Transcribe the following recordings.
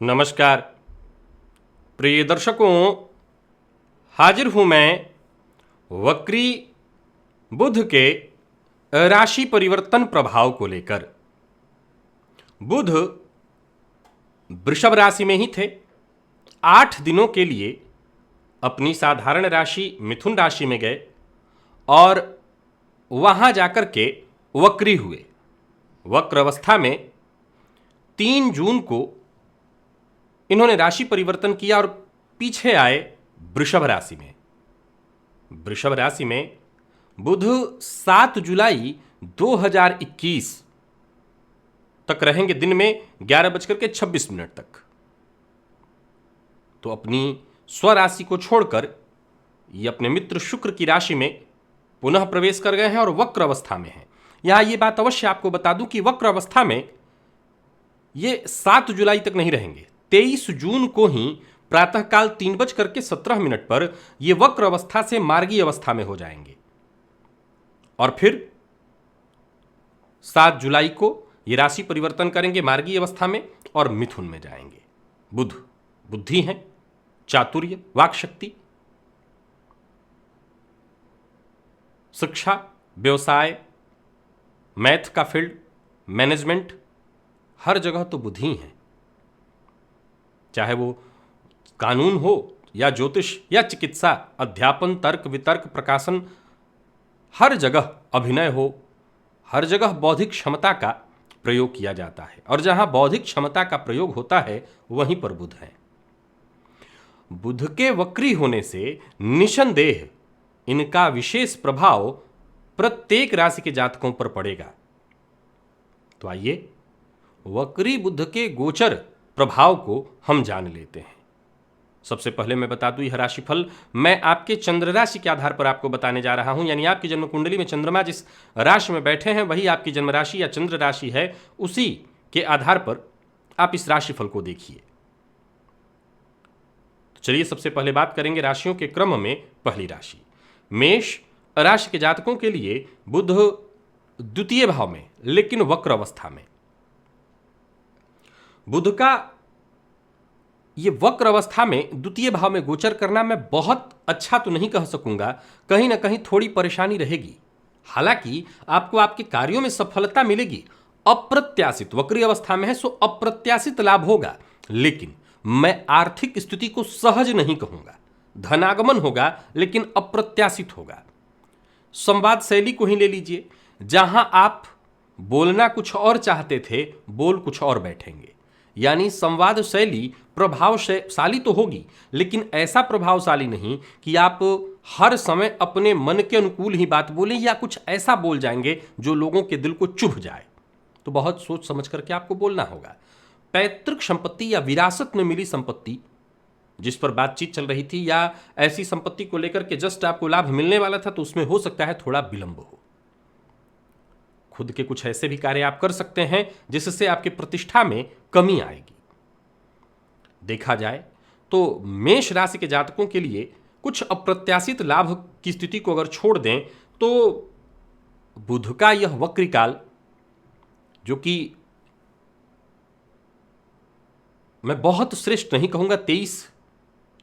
नमस्कार प्रिय दर्शकों, हाजिर हूं मैं वक्री बुध के राशि परिवर्तन प्रभाव को लेकर। बुध वृषभ राशि में ही थे, 8 दिनों के लिए अपनी साधारण राशि मिथुन राशि में गए और वहां जाकर के वक्री हुए। वक्र अवस्था में 3 जून को इन्होंने राशि परिवर्तन किया और पीछे आए वृषभ राशि में। वृषभ राशि में बुध 7 जुलाई 2021 तक रहेंगे, दिन में 11:26 तक। तो अपनी स्वराशि को छोड़कर ये अपने मित्र शुक्र की राशि में पुनः प्रवेश कर गए हैं और वक्र अवस्था में हैं। यहां ये बात अवश्य आपको बता दूं कि वक्र अवस्था में ये 7 जुलाई तक नहीं रहेंगे। 23 जून को ही प्रातःकाल 3:17 पर ये वक्र अवस्था से मार्गी अवस्था में हो जाएंगे और फिर 7 जुलाई को ये राशि परिवर्तन करेंगे मार्गी अवस्था में और मिथुन में जाएंगे। बुध बुद्धि है, चातुर्य, वाक शक्ति, शिक्षा, व्यवसाय, मैथ का फील्ड, मैनेजमेंट, हर जगह तो बुध ही है। चाहे वो कानून हो या ज्योतिष या चिकित्सा, अध्यापन, तर्क वितर्क, प्रकाशन, हर जगह अभिनय हो, हर जगह बौद्धिक क्षमता का प्रयोग किया जाता है और जहां बौद्धिक क्षमता का प्रयोग होता है वहीं पर बुध है। बुध के वक्री होने से निसंदेह इनका विशेष प्रभाव प्रत्येक राशि के जातकों पर पड़ेगा। तो आइए वक्री बुध के गोचर प्रभाव को हम जान लेते हैं। सबसे पहले मैं बता दूं, यह राशिफल मैं आपके चंद्र राशि के आधार पर आपको बताने जा रहा हूं, यानी आपकी जन्म कुंडली में चंद्रमा जिस राशि में बैठे हैं वही आपकी जन्म राशि या चंद्र राशि है। उसी के आधार पर आप इस राशिफल को देखिए। तो चलिए सबसे पहले बात करेंगे राशियों के क्रम में। पहली राशि मेष राशि के जातकों के लिए बुध द्वितीय भाव में लेकिन वक्र अवस्था में। बुध का ये वक्र अवस्था में द्वितीय भाव में गोचर करना मैं बहुत अच्छा तो नहीं कह सकूंगा, कहीं ना कहीं थोड़ी परेशानी रहेगी। हालांकि आपको आपके कार्यों में सफलता मिलेगी। अप्रत्याशित वक्री अवस्था में है सो अप्रत्याशित लाभ होगा, लेकिन मैं आर्थिक स्थिति को सहज नहीं कहूंगा। धनागमन होगा लेकिन अप्रत्याशित होगा। संवाद शैली को ही ले लीजिए, जहां आप बोलना कुछ और चाहते थे, बोल कुछ और बैठेंगे। यानी संवाद शैली प्रभावशाली तो होगी, लेकिन ऐसा प्रभावशाली नहीं कि आप हर समय अपने मन के अनुकूल ही बात बोलें या कुछ ऐसा बोल जाएंगे जो लोगों के दिल को चुभ जाए। तो बहुत सोच समझ करके आपको बोलना होगा। पैतृक संपत्ति या विरासत में मिली संपत्ति जिस पर बातचीत चल रही थी या ऐसी संपत्ति को लेकर के जस्ट आपको लाभ मिलने वाला था, तो उसमें हो सकता है थोड़ा विलंब हो। खुद के कुछ ऐसे भी कार्य आप कर सकते हैं जिससे आपकी प्रतिष्ठा में कमी आएगी। देखा जाए तो मेष राशि के जातकों के लिए कुछ अप्रत्याशित लाभ की स्थिति को अगर छोड़ दें तो बुध का यह वक्री काल, जो कि मैं बहुत श्रेष्ठ नहीं कहूंगा, 23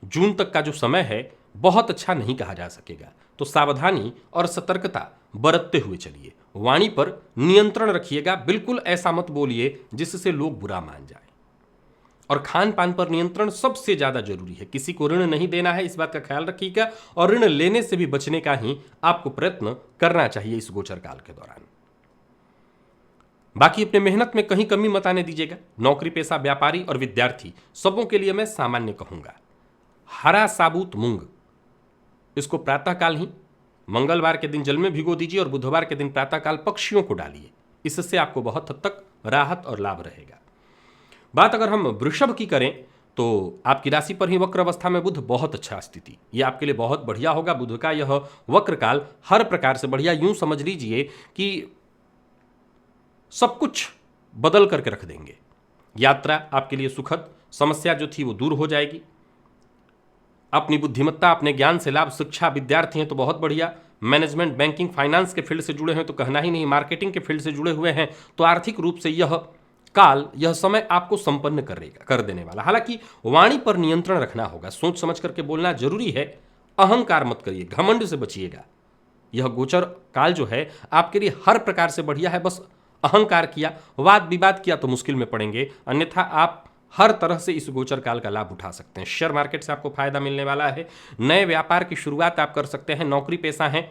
जून तक का जो समय है बहुत अच्छा नहीं कहा जा सकेगा। तो सावधानी और सतर्कता बरतते हुए चलिए। वाणी पर नियंत्रण रखिएगा, बिल्कुल ऐसा मत बोलिए जिससे लोग बुरा मान जाए। और खान पान पर नियंत्रण सबसे ज्यादा जरूरी है। किसी को ऋण नहीं देना है, इस बात का ख्याल रखिएगा, और ऋण लेने से भी बचने का ही आपको प्रयत्न करना चाहिए इस गोचर काल के दौरान। बाकी अपने मेहनत में कहीं कमी मत आने दीजिएगा। नौकरी पेशा, व्यापारी और विद्यार्थी सबों के लिए मैं सामान्य कहूंगा। हरा साबुत मूंग, इसको प्रातःकाल ही मंगलवार के दिन जल में भिगो दीजिए और बुधवार के दिन प्रातःकाल पक्षियों को डालिए। इससे आपको बहुत हद तक राहत और लाभ रहेगा। बात अगर हम वृषभ की करें तो आपकी राशि पर ही वक्र अवस्था में बुध, बहुत अच्छा स्थिति, ये आपके लिए बहुत बढ़िया होगा। बुध का यह वक्र काल हर प्रकार से बढ़िया। यूं समझ लीजिए कि सब कुछ बदल करके रख देंगे। यात्रा आपके लिए सुखद, समस्या जो थी वो दूर हो जाएगी। अपनी बुद्धिमत्ता, अपने ज्ञान से लाभ। शिक्षा, विद्यार्थी हैं तो बहुत बढ़िया। मैनेजमेंट, बैंकिंग, फाइनेंस के फील्ड से जुड़े हैं तो कहना ही नहीं। मार्केटिंग के फील्ड से जुड़े हुए हैं तो आर्थिक रूप से यह काल यह समय आपको संपन्न कर देने वाला। हालांकि वाणी पर नियंत्रण रखना होगा, सोच समझ करके बोलना जरूरी है। अहंकार मत करिए, घमंड से बचिएगा। यह गोचर काल जो है आपके लिए हर प्रकार से बढ़िया है। बस अहंकार किया, वाद विवाद किया तो मुश्किल में पड़ेंगे, अन्यथा आप हर तरह से इस गोचर काल का लाभ उठा सकते हैं। शेयर मार्केट से आपको फायदा मिलने वाला है, नए व्यापार की शुरुआत आप कर सकते हैं, नौकरी पेशा हैं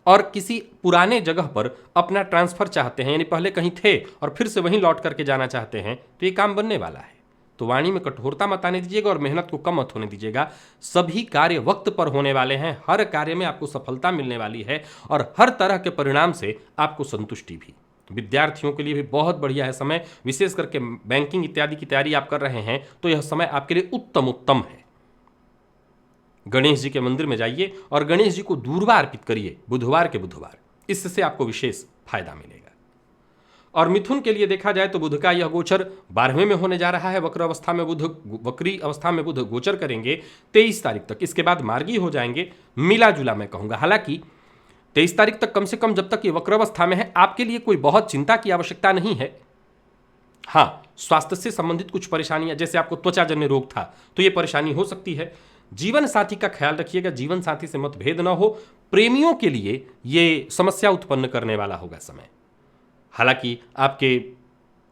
और किसी पुराने जगह पर अपना ट्रांसफर चाहते हैं, यानी पहले कहीं थे और फिर से वहीं लौट करके जाना चाहते हैं, तो ये काम बनने वाला है। तो वाणी में कठोरता मत आने दीजिएगा और मेहनत को कम मत होने दीजिएगा। सभी कार्य वक्त पर होने वाले हैं, हर कार्य में आपको सफलता मिलने वाली है और हर तरह के परिणाम से आपको संतुष्टि भी। विद्यार्थियों के लिए भी बहुत बढ़िया है समय, विशेष करके बैंकिंग इत्यादि की तैयारी आप कर रहे हैं तो यह समय आपके लिए उत्तम है। गणेश जी के मंदिर में जाइए और गणेश जी को दूर्वा अर्पित करिए बुधवार के बुधवार, इससे आपको विशेष फायदा मिलेगा। और मिथुन के लिए देखा जाए तो बुध का यह गोचर 12वें में होने जा रहा है। वक्री अवस्था में बुध गोचर करेंगे 23 तारीख तक, इसके बाद मार्गी हो जाएंगे, मिला जुला मैं कहूंगा। हालांकि 23 तारीख तक कम से कम जब तक ये वक्रावस्था में है आपके लिए कोई बहुत चिंता की आवश्यकता नहीं है। हाँ, स्वास्थ्य से संबंधित कुछ परेशानियां, जैसे आपको त्वचाजन्य रोग था तो ये परेशानी हो सकती है। जीवन साथी का ख्याल रखिएगा, जीवन साथी से मतभेद ना हो। प्रेमियों के लिए ये समस्या उत्पन्न करने वाला होगा समय। हालांकि आपके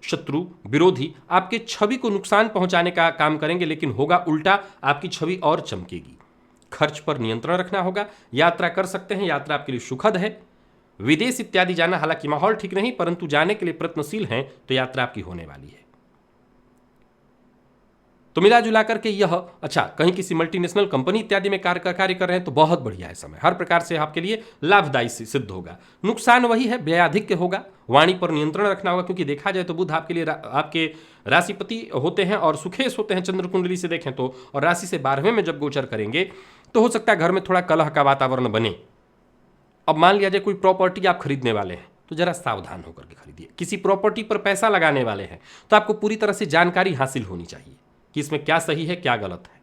शत्रु विरोधी आपके छवि को नुकसान पहुंचाने का काम करेंगे, लेकिन होगा उल्टा, आपकी छवि और चमकेगी। खर्च पर नियंत्रण रखना होगा। यात्रा कर सकते हैं, यात्रा आपके लिए सुखद है। विदेश इत्यादि जाना, हालांकि माहौल ठीक नहीं परंतु जाने के लिए प्रयत्नशील हैं तो यात्रा आपकी होने वाली है। तो मिला जुला करके यह अच्छा, कहीं किसी मल्टीनेशनल कंपनी इत्यादि में कार्य कर रहे हैं तो बहुत बढ़िया है समय, हर प्रकार से आपके लिए लाभदायी सिद्ध होगा। नुकसान वही है, व्ययाधिक्य होगा, वाणी पर नियंत्रण रखना होगा, क्योंकि देखा जाए तो बुध आपके लिए आपके राशिपति होते हैं और सुखेश होते हैं चंद्र कुंडली से देखें तो, और राशि से 12वें में जब गोचर करेंगे तो हो सकता है घर में थोड़ा कलह का वातावरण बने। अब मान लिया जाए कोई प्रॉपर्टी आप खरीदने वाले हैं तो जरा सावधान होकर के खरीदिए। किसी प्रॉपर्टी पर पैसा लगाने वाले हैं तो आपको पूरी तरह से जानकारी हासिल होनी चाहिए कि इसमें क्या सही है क्या गलत है।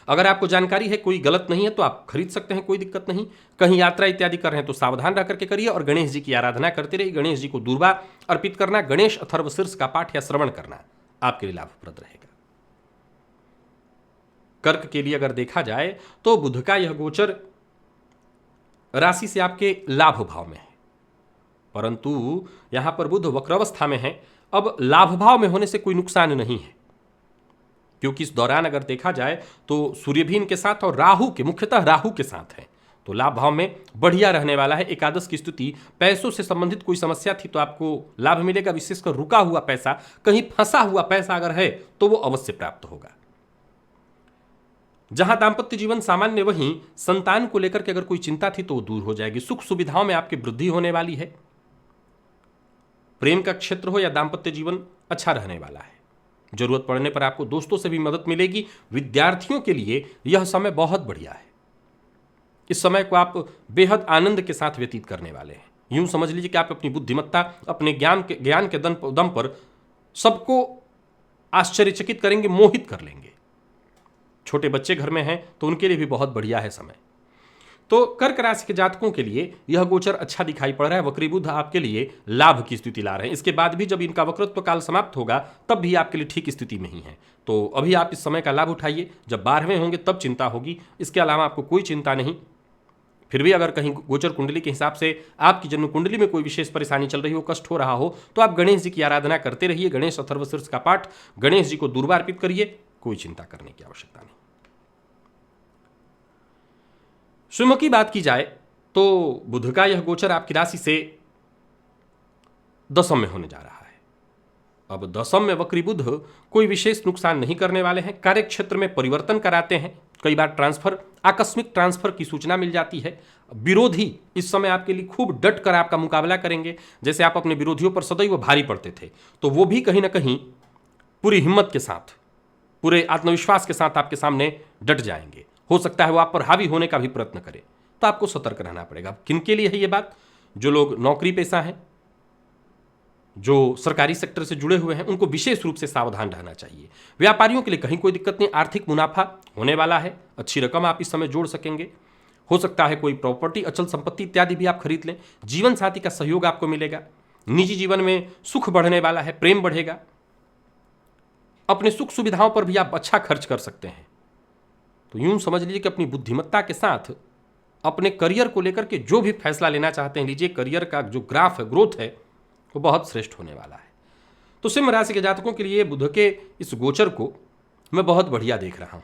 अगर आपको जानकारी है कोई गलत नहीं है तो आप खरीद सकते हैं, कोई दिक्कत नहीं। कहीं यात्रा इत्यादि कर रहे हैं तो सावधान रह करके करिए और गणेश जी की आराधना करते रहिए। गणेश जी को दूर्वा अर्पित करना, गणेश अथर्वशीर्ष का पाठ या श्रवण करना आपके लिए लाभप्रद रहेगा। कर्क के लिए अगर देखा जाए तो बुध का यह गोचर राशि से आपके लाभ भाव में है, परंतु यहां पर बुध वक्रावस्था में है। अब लाभ भाव में होने से कोई नुकसान नहीं है, क्योंकि इस दौरान अगर देखा जाए तो सूर्य भी इनके साथ और राहु के, मुख्यतः राहु के साथ है, तो लाभ भाव में बढ़िया रहने वाला है। एकादश की स्थिति, पैसों से संबंधित कोई समस्या थी तो आपको लाभ मिलेगा। विशेषकर रुका हुआ पैसा, कहीं फंसा हुआ पैसा अगर है तो वो अवश्य प्राप्त होगा। जहां दांपत्य जीवन सामान्य, वहीं संतान को लेकर के अगर कोई चिंता थी तो वो दूर हो जाएगी। सुख सुविधाओं में आपकी वृद्धि होने वाली है। प्रेम का क्षेत्र हो या दांपत्य जीवन अच्छा रहने वाला है। जरूरत पड़ने पर आपको दोस्तों से भी मदद मिलेगी। विद्यार्थियों के लिए यह समय बहुत बढ़िया है। इस समय को आप बेहद आनंद के साथ व्यतीत करने वाले हैं। यूं समझ लीजिए कि आप अपनी बुद्धिमत्ता, अपने ज्ञान के दम पर सबको आश्चर्यचकित करेंगे, मोहित कर लेंगे। छोटे बच्चे घर में हैं तो उनके लिए भी बहुत बढ़िया है समय। तो कर्क राशि के जातकों के लिए यह गोचर अच्छा दिखाई पड़ रहा है। वक्री बुध आपके लिए लाभ की स्थिति ला रहे हैं। इसके बाद भी जब इनका वक्रत्व काल समाप्त होगा तब भी आपके लिए ठीक स्थिति में ही है। तो अभी आप इस समय का लाभ उठाइए, जब 12वें होंगे तब चिंता होगी, इसके अलावा आपको कोई चिंता नहीं। फिर भी अगर कहीं गोचर कुंडली के हिसाब से आपकी जन्म कुंडली में कोई विशेष परेशानी चल रही हो, कष्ट हो रहा हो, तो आप गणेश जी की आराधना करते रहिए। गणेश अथर्वशीर्ष का पाठ, गणेश जी को दूर्वा अर्पित करिए, कोई चिंता करने की आवश्यकता नहीं। शुभ की बात की जाए तो बुध का यह गोचर आपकी राशि से दशम में होने जा रहा है। अब दशम में वक्री बुध कोई विशेष नुकसान नहीं करने वाले हैं। कार्य क्षेत्र में परिवर्तन कराते हैं, कई बार ट्रांसफर, आकस्मिक ट्रांसफर की सूचना मिल जाती है। विरोधी इस समय आपके लिए खूब डट कर आपका मुकाबला करेंगे। जैसे आप अपने विरोधियों पर सदैव भारी पड़ते थे तो वो भी कहीं ना कहीं पूरी हिम्मत के साथ, पूरे आत्मविश्वास के साथ आपके सामने डट जाएंगे। हो सकता है वो आप पर हावी होने का भी प्रयत्न करे, तो आपको सतर्क रहना पड़ेगा। किनके लिए है ये बात? जो लोग नौकरी पेशा हैं, जो सरकारी सेक्टर से जुड़े हुए हैं, उनको विशेष रूप से सावधान रहना चाहिए। व्यापारियों के लिए कहीं कोई दिक्कत नहीं, आर्थिक मुनाफा होने वाला है, अच्छी रकम आप इस समय जोड़ सकेंगे। हो सकता है कोई प्रॉपर्टी, अचल संपत्ति इत्यादि भी आप खरीद लें। जीवन साथी का सहयोग आपको मिलेगा। निजी जीवन में सुख बढ़ने वाला है, प्रेम बढ़ेगा, अपने सुख सुविधाओं पर भी आप अच्छा खर्च कर सकते हैं। तो यूं समझ लीजिए कि अपनी बुद्धिमत्ता के साथ अपने करियर को लेकर के जो भी फैसला लेना चाहते हैं लीजिए। करियर का जो ग्राफ है, ग्रोथ है, वो बहुत श्रेष्ठ होने वाला है। तो सिंह राशि के जातकों के लिए बुध के इस गोचर को मैं बहुत बढ़िया देख रहा हूं।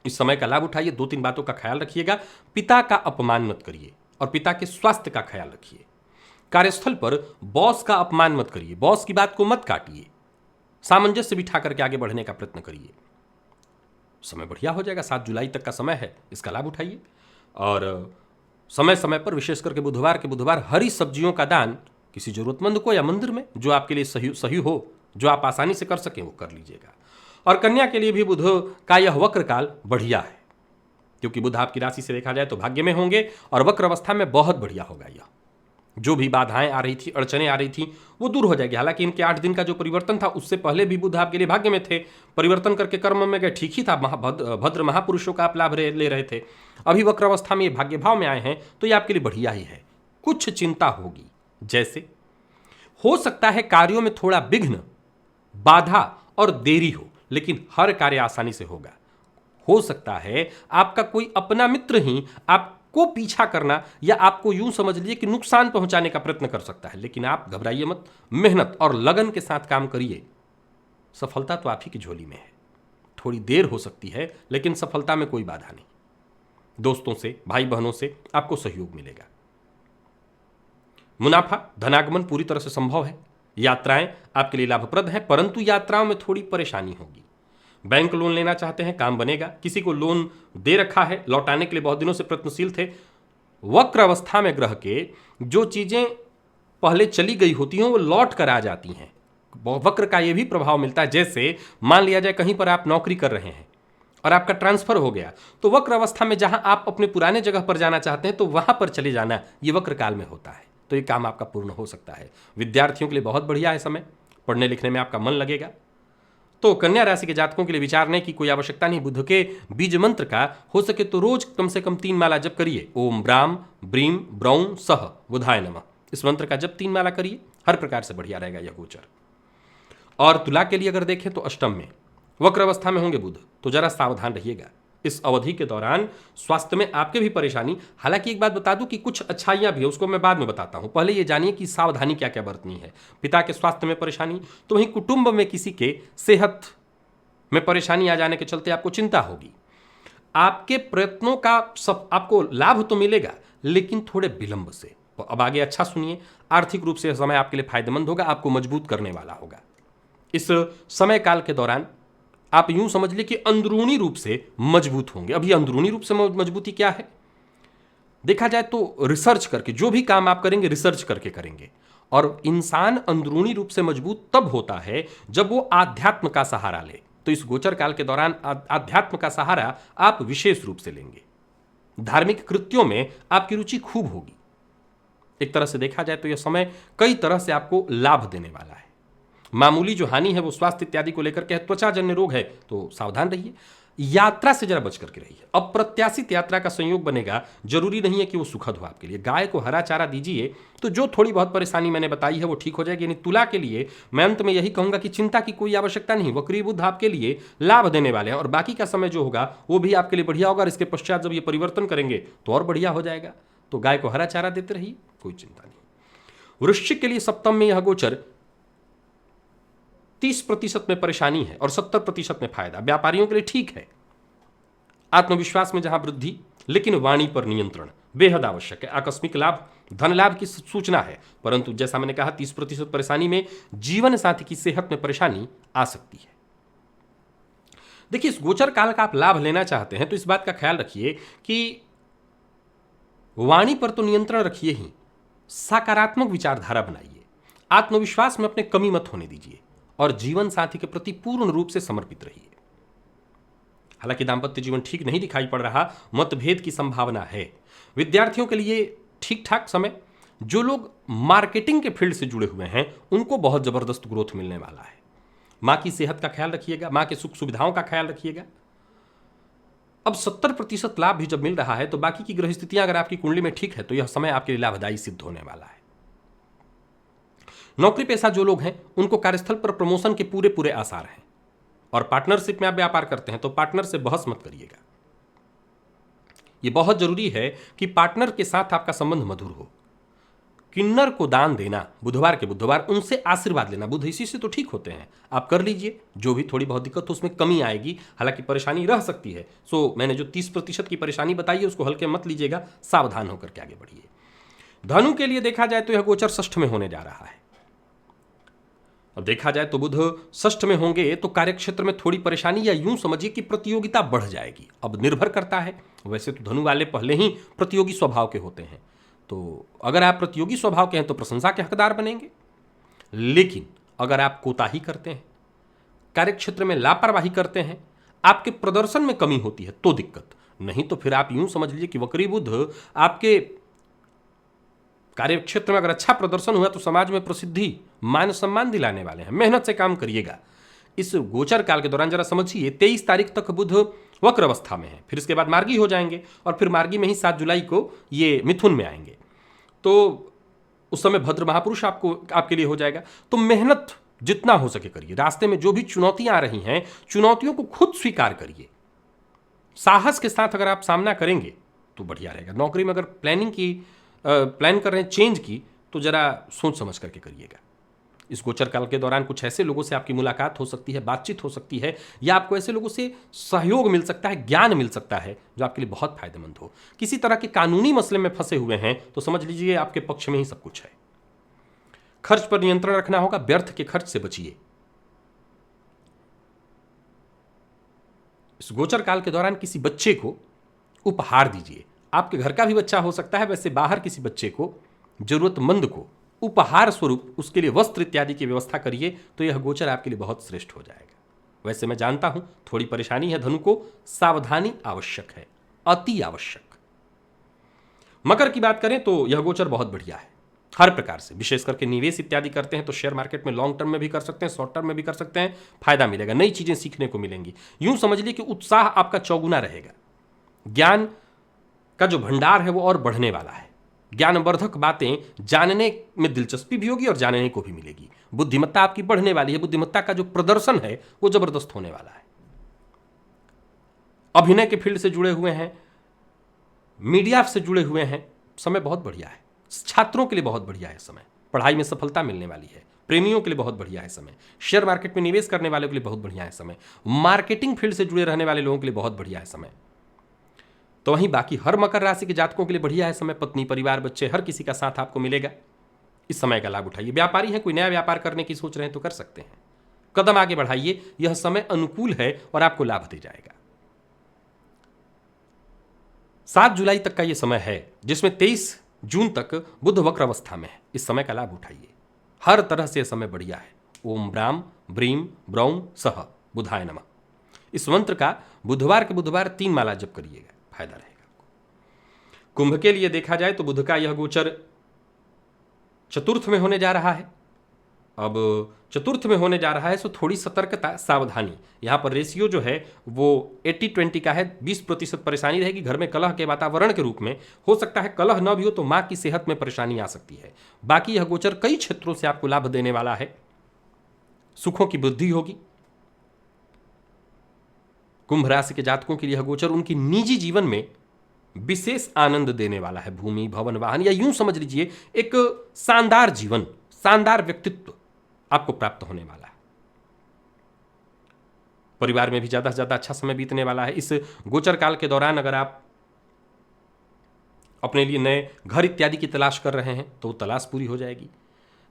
इस समय का लाभ उठाइए। 2-3 बातों का ख्याल रखिएगा। पिता का अपमान मत करिए और पिता के स्वास्थ्य का ख्याल रखिए। कार्यस्थल पर बॉस का अपमान मत करिए, बॉस की बात को मत काटिए, सामंजस्य बिठा करके आगे बढ़ने का प्रयत्न करिए। समय बढ़िया हो जाएगा। 7 जुलाई तक का समय है, इसका लाभ उठाइए। और समय समय पर विशेष करके बुधवार के बुधवार हरी सब्जियों का दान किसी जरूरतमंद को या मंदिर में जो आपके लिए सही हो, जो आप आसानी से कर सकें, वो कर लीजिएगा। और कन्या के लिए भी बुध का यह वक्र काल बढ़िया है, क्योंकि बुध आपकी राशि से देखा जाए तो भाग्य में होंगे और वक्र अवस्था में बहुत बढ़िया होगा। यह जो भी बाधाएं आ रही थी, अड़चने आ रही थी, वो दूर हो जाएगी। हालांकि इनके 8 दिन का जो परिवर्तन था उससे पहले भी बुध आपके लिए भाग्य में थे, परिवर्तन करके कर्म में गए, ठीक ही था। भद्र महापुरुषों का आप लाभ ले रहे थे। अभी वक्र अवस्था में ये भाग्य भाव में आए हैं तो ये आपके लिए बढ़िया ही है। कुछ चिंता होगी, जैसे हो सकता है कार्यों में थोड़ा विघ्न, बाधा और देरी हो, लेकिन हर कार्य आसानी से होगा। हो सकता है आपका कोई अपना मित्र ही आपको पीछा करना या आपको यूं समझ लीजिए कि नुकसान पहुंचाने का प्रयत्न कर सकता है, लेकिन आप घबराइए मत। मेहनत और लगन के साथ काम करिए, सफलता तो आप ही की झोली में है। थोड़ी देर हो सकती है, लेकिन सफलता में कोई बाधा नहीं। दोस्तों से, भाई बहनों से आपको सहयोग मिलेगा। मुनाफा, धनागमन पूरी तरह से संभव है। यात्राएं आपके लिए लाभप्रद हैं, परंतु यात्राओं में थोड़ी परेशानी होगी। बैंक लोन लेना चाहते हैं, काम बनेगा। किसी को लोन दे रखा है, लौटाने के लिए बहुत दिनों से प्रयत्नशील थे। वक्र अवस्था में ग्रह के जो चीजें पहले चली गई होती हैं वो लौट कर आ जाती हैं। वक्र का ये भी प्रभाव मिलता है, जैसे मान लिया जाए कहीं पर आप नौकरी कर रहे हैं और आपका ट्रांसफर हो गया, तो वक्र अवस्था में जहां आप अपने पुराने जगह पर जाना चाहते हैं तो वहां पर चले जाना, ये वक्र काल में होता है। तो ये काम आपका पूर्ण हो सकता है। विद्यार्थियों के लिए बहुत बढ़िया है समय, पढ़ने लिखने में आपका मन लगेगा। तो कन्या राशि के जातकों के लिए विचारने की कोई आवश्यकता नहीं। बुध के बीज मंत्र का हो सके तो रोज कम से कम 3 माला जप करिए। ओम ब्राम ब्रीम ब्रौं सह बुधाय नमः, इस मंत्र का जप 3 माला करिए। हर प्रकार से बढ़िया रहेगा यह गोचर। और तुला के लिए अगर देखें तो अष्टम में वक्र अवस्था में होंगे बुध, तो जरा सावधान रहिएगा। इस अवधि के दौरान स्वास्थ्य में आपके भी परेशानी। हालांकि एक बात बता दूं कि कुछ अच्छाइयां भी है, उसको मैं बाद में बताता हूं। पहले ये जानिए कि सावधानी क्या क्या बरतनी है। पिता के स्वास्थ्य में परेशानी, तो वहीं कुटुंब में किसी के सेहत में परेशानी आ जाने के चलते आपको चिंता होगी। आपके प्रयत्नों का सब आपको लाभ तो मिलेगा, लेकिन थोड़े विलंब से। तो अब आगे अच्छा सुनिए। आर्थिक रूप से यह समय आपके लिए फायदेमंद होगा, आपको मजबूत करने वाला होगा। इस समय काल के दौरान आप यूं समझ लीजिए कि अंदरूनी रूप से मजबूत होंगे। अभी अंदरूनी रूप से मजबूती क्या है देखा जाए तो रिसर्च करके, जो भी काम आप करेंगे रिसर्च करके करेंगे। और इंसान अंदरूनी रूप से मजबूत तब होता है जब वो आध्यात्म का सहारा ले। तो इस गोचर काल के दौरान आध्यात्म का सहारा आप विशेष रूप से लेंगे। धार्मिक कृत्यों में आपकी रुचि खूब होगी। एक तरह से देखा जाए तो यह समय कई तरह से आपको लाभ देने वाला है। मामूली जो हानि है वो स्वास्थ्य इत्यादि को लेकर के है, त्वचाजन्य रोग है तो सावधान रहिए। यात्रा से जरा बच करके रहिए। अप्रत्याशित यात्रा का संयोग बनेगा, जरूरी नहीं है कि वो सुखद हो आपके लिए। गाय को हरा चारा दीजिए तो जो थोड़ी बहुत परेशानी मैंने बताई है वो ठीक हो जाएगी। यानी तुला के लिए मैं अंत में यही कहूंगा कि चिंता की कोई आवश्यकता नहीं। वक्री बुध आपके लिए लाभ देने वाले हैं और बाकी का समय जो होगा वो भी आपके लिए बढ़िया होगा। और इसके पश्चात जब ये परिवर्तन करेंगे तो और बढ़िया हो जाएगा। तो गाय को हरा चारा देते रहिए, कोई चिंता नहीं। वृश्चिक के लिए सप्तम में यह गोचर 30% में परेशानी है और 70% में फायदा। व्यापारियों के लिए ठीक है। आत्मविश्वास में जहां वृद्धि, लेकिन वाणी पर नियंत्रण बेहद आवश्यक है। आकस्मिक लाभ, धन लाभ की सूचना है, परंतु जैसा मैंने कहा 30% परेशानी में जीवन साथी की सेहत में परेशानी आ सकती है। देखिए, इस गोचर काल का आप लाभ लेना चाहते हैं तो इस बात का ख्याल रखिए कि वाणी पर तो नियंत्रण रखिए ही, सकारात्मक विचारधारा बनाइए। आत्मविश्वास में अपने कमी मत होने दीजिए और जीवन साथी के प्रति पूर्ण रूप से समर्पित रहिए। हालांकि दांपत्य जीवन ठीक नहीं दिखाई पड़ रहा, मतभेद की संभावना है। विद्यार्थियों के लिए ठीक ठाक समय। जो लोग मार्केटिंग के फील्ड से जुड़े हुए हैं उनको बहुत जबरदस्त ग्रोथ मिलने वाला है। मां की सेहत का ख्याल रखिएगा, मां के सुख सुविधाओं का ख्याल रखिएगा। अब 70% लाभ भी जब मिल रहा है तो बाकी की ग्रह स्थितियां अगर आपकी कुंडली में ठीक है तो यह समय आपके लिए लाभदायी सिद्ध होने वाला है। नौकरी पेशा जो लोग हैं उनको कार्यस्थल पर प्रमोशन के पूरे पूरे आसार हैं। और पार्टनरशिप में आप व्यापार करते हैं तो पार्टनर से बहस मत करिएगा। यह बहुत जरूरी है कि पार्टनर के साथ आपका संबंध मधुर हो। किन्नर को दान देना, बुधवार के बुधवार उनसे आशीर्वाद लेना, बुध इसी से तो ठीक होते हैं, आप कर लीजिए। जो भी थोड़ी बहुत दिक्कत हो उसमें कमी आएगी, हालांकि परेशानी रह सकती है। सो मैंने जो 30% की परेशानी बताई है उसको हल्के मत लीजिएगा, सावधान होकर के आगे बढ़िए। धनु के लिए देखा जाए तो यह गोचर षष्ठ में होने जा रहा है। अब देखा जाए तो बुध षष्ठ में होंगे तो कार्यक्षेत्र में थोड़ी परेशानी, या यूं समझिए कि प्रतियोगिता बढ़ जाएगी। अब निर्भर करता है, वैसे तो धनु वाले पहले ही प्रतियोगी स्वभाव के होते हैं, तो अगर आप प्रतियोगी स्वभाव के हैं तो प्रशंसा के हकदार बनेंगे। लेकिन अगर आप कोताही करते हैं, कार्यक्षेत्र में लापरवाही करते हैं, आपके प्रदर्शन में कमी होती है तो दिक्कत। नहीं तो फिर आप यूं समझ लीजिए कि वक्री बुध आपके कार्यक्षेत्र में अगर अच्छा प्रदर्शन हुआ तो समाज में प्रसिद्धि, मान सम्मान दिलाने वाले हैं। मेहनत से काम करिएगा। इस गोचर काल के दौरान जरा समझिए, 23 तारीख तक बुध वक्र अवस्था में है, फिर इसके बाद मार्गी हो जाएंगे और फिर मार्गी में ही 7 जुलाई को ये मिथुन में आएंगे। तो उस समय भद्र महापुरुष आपके लिए हो जाएगा। तो मेहनत जितना हो सके करिए। रास्ते में जो भी चुनौतियां आ रही हैं, चुनौतियों को खुद स्वीकार करिए। साहस के साथ अगर आप सामना करेंगे तो बढ़िया रहेगा। नौकरी में अगर प्लान कर रहे हैं चेंज की, तो जरा सोच समझ करके करिएगा। इस गोचर काल के दौरान कुछ ऐसे लोगों से आपकी मुलाकात हो सकती है, बातचीत हो सकती है, या आपको ऐसे लोगों से सहयोग मिल सकता है, ज्ञान मिल सकता है जो आपके लिए बहुत फायदेमंद हो। किसी तरह के कानूनी मसले में फंसे हुए हैं तो समझ लीजिए आपके पक्ष में ही सब कुछ है। खर्च पर नियंत्रण रखना होगा, व्यर्थ के खर्च से बचिए। इस गोचर काल के दौरान किसी बच्चे को उपहार दीजिए। आपके घर का भी बच्चा हो सकता है, वैसे बाहर किसी बच्चे को, जरूरतमंद को उपहार स्वरूप उसके लिए वस्त्र इत्यादि की व्यवस्था करिए, तो यह गोचर आपके लिए बहुत श्रेष्ठ हो जाएगा। वैसे मैं जानता हूं थोड़ी परेशानी है धनु को, सावधानी आवश्यक है, अति आवश्यक। मकर की बात करें तो यह गोचर बहुत बढ़िया है हर प्रकार से। विशेष करके निवेश इत्यादि करते हैं तो शेयर मार्केट में लॉन्ग टर्म में भी कर सकते हैं, शॉर्ट टर्म में भी कर सकते हैं, फायदा मिलेगा, नई चीजें सीखने को मिलेंगी। यूं समझ लीजिए कि उत्साह आपका चौगुना रहेगा। ज्ञान का जो भंडार है वो और बढ़ने वाला है। ज्ञानवर्धक बातें जानने में दिलचस्पी भी होगी और जानने को भी मिलेगी। बुद्धिमत्ता आपकी बढ़ने वाली है। बुद्धिमत्ता का जो प्रदर्शन है वो जबरदस्त होने वाला है। अभिनय के फील्ड से जुड़े हुए हैं, मीडिया से जुड़े हुए हैं, समय बहुत बढ़िया है। छात्रों के लिए बहुत बढ़िया है समय। पढ़ाई में सफलता मिलने वाली है। प्रेमियों के लिए बहुत बढ़िया है समय। शेयर मार्केट में निवेश करने वालों के लिए बहुत बढ़िया है समय। मार्केटिंग फील्ड से जुड़े रहने वाले लोगों के लिए बहुत बढ़िया है समय। तो वहीं बाकी हर मकर राशि के जातकों के लिए बढ़िया है समय। पत्नी, परिवार, बच्चे, हर किसी का साथ आपको मिलेगा। इस समय का लाभ उठाइए। व्यापारी हैं, कोई नया व्यापार करने की सोच रहे हैं तो कर सकते हैं। कदम आगे बढ़ाइए, यह समय अनुकूल है और आपको लाभ दे जाएगा। 7 जुलाई तक का यह समय है, जिसमें 23 जून तक बुध वक्र अवस्था में है। इस समय का लाभ उठाइए। हर तरह से यह समय बढ़िया है। ओम ब्राम ब्रीम ब्रौम सह बुधाय नमः, इस मंत्र का बुधवार के बुधवार 3 माला जप करिएगा, फायदा रहेगा। कुंभ के लिए देखा जाए तो बुध का यह गोचर चतुर्थ में होने जा रहा है। अब चतुर्थ में होने जा रहा है तो थोड़ी सतर्कता, सावधानी। यहां पर रेशियो जो है वो 80-20 का है। 20% परेशानी रहेगी। घर में कलह के वातावरण के रूप में हो सकता है। कलह न भी हो तो मां की सेहत में परेशानी आ सकती है। बाकी यह गोचर कई क्षेत्रों से आपको लाभ देने वाला है। सुखों की वृद्धि होगी। कुंभ राशि के जातकों के लिए यह गोचर उनकी निजी जीवन में विशेष आनंद देने वाला है। भूमि, भवन, वाहन, या यूं समझ लीजिए एक शानदार जीवन, शानदार व्यक्तित्व आपको प्राप्त होने वाला है। परिवार में भी ज्यादा से ज्यादा अच्छा समय बीतने वाला है। इस गोचर काल के दौरान अगर आप अपने लिए नए घर इत्यादि की तलाश कर रहे हैं तो तलाश पूरी हो जाएगी।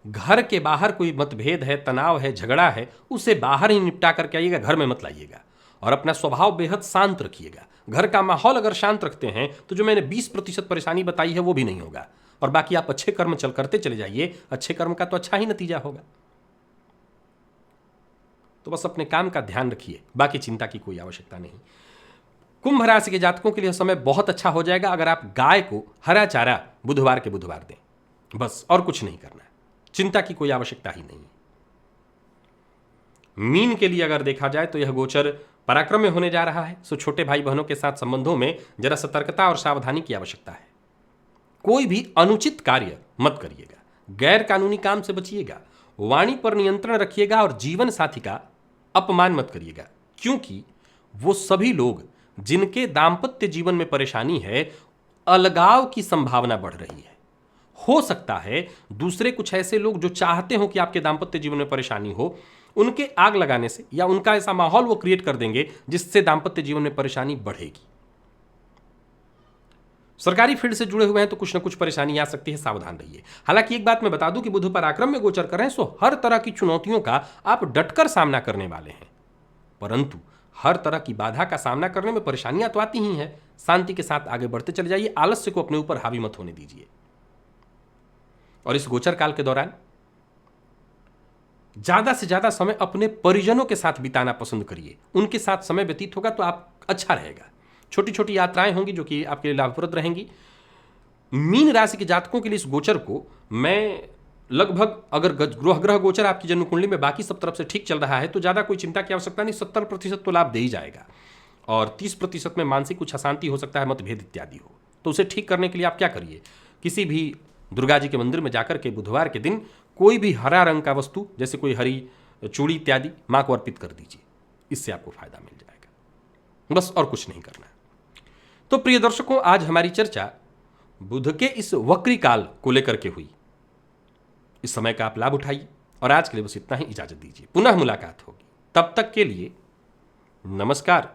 घर के बाहर कोई मतभेद है, तनाव है, झगड़ा है, उसे बाहर ही निपटा करके आइएगा, घर में मत लाइएगा। और अपना स्वभाव बेहद शांत रखिएगा। घर का माहौल अगर शांत रखते हैं तो जो मैंने 20% परेशानी बताई है वो भी नहीं होगा। और बाकी आप अच्छे कर्म करते चले जाइए। अच्छे कर्म का तो अच्छा ही नतीजा होगा। तो बस अपने काम का ध्यान रखिए, बाकी चिंता की कोई आवश्यकता नहीं। कुंभ राशि के जातकों के लिए समय बहुत अच्छा हो जाएगा अगर आप गाय को हरा चारा बुधवार के बुधवार दें, बस, और कुछ नहीं करना। चिंता की कोई आवश्यकता ही नहीं। मीन के लिए अगर देखा जाए तो यह गोचर पराक्रम में होने जा रहा है। सो छोटे भाई बहनों के साथ संबंधों में जरा सतर्कता और सावधानी की आवश्यकता है। कोई भी अनुचित कार्य मत करिएगा। गैर कानूनी काम से बचिएगा। वाणी पर नियंत्रण रखिएगा और जीवन साथी का अपमान मत करिएगा, क्योंकि वो सभी लोग जिनके दाम्पत्य जीवन में परेशानी है, अलगाव की संभावना बढ़ रही है। हो सकता है दूसरे कुछ ऐसे लोग जो चाहते हो कि आपके दाम्पत्य जीवन में परेशानी हो, उनके आग लगाने से या उनका ऐसा माहौल वो क्रिएट कर देंगे जिससे दाम्पत्य जीवन में परेशानी बढ़ेगी। सरकारी फील्ड से जुड़े हुए हैं तो कुछ ना कुछ परेशानी आ सकती है, सावधान रहिए। हालांकि एक बात मैं बता दूं कि बुध पराक्रम में गोचर कर रहे हैं, सो हर तरह की चुनौतियों का आप डटकर सामना करने वाले हैं, परंतु हर तरह की बाधा का सामना करने में परेशानियां तो आती ही हैं। शांति के साथ आगे बढ़ते चले जाइए, आलस्य को अपने ऊपर हावी मत होने दीजिए। और इस गोचर काल के दौरान ज्यादा से ज्यादा समय अपने परिजनों के साथ बिताना पसंद करिए, उनके साथ समय व्यतीत होगा तो आप अच्छा रहेगा। छोटी छोटी यात्राएं होंगी जो कि आपके लिए लाभप्रद रहेंगी। मीन राशि के जातकों के लिए इस गोचर को मैं लगभग, अगर ग्रह गोचर आपकी जन्म कुंडली में बाकी सब तरफ से ठीक चल रहा है तो ज्यादा कोई चिंता की आवश्यकता नहीं, 70% तो लाभ दे ही जाएगा, और 30% में मानसिक कुछ अशांति हो सकता है, मतभेद इत्यादि हो, तो उसे ठीक करने के लिए आप क्या करिए, किसी भी दुर्गा जी के मंदिर में जाकर के बुधवार के दिन कोई भी हरा रंग का वस्तु जैसे कोई हरी चूड़ी इत्यादि मां को अर्पित कर दीजिए, इससे आपको फायदा मिल जाएगा, बस और कुछ नहीं करना। तो प्रिय दर्शकों, आज हमारी चर्चा बुध के इस वक्री काल को लेकर के हुई। इस समय का आप लाभ उठाइए, और आज के लिए बस इतना ही, इजाजत दीजिए, पुनः मुलाकात होगी, तब तक के लिए नमस्कार।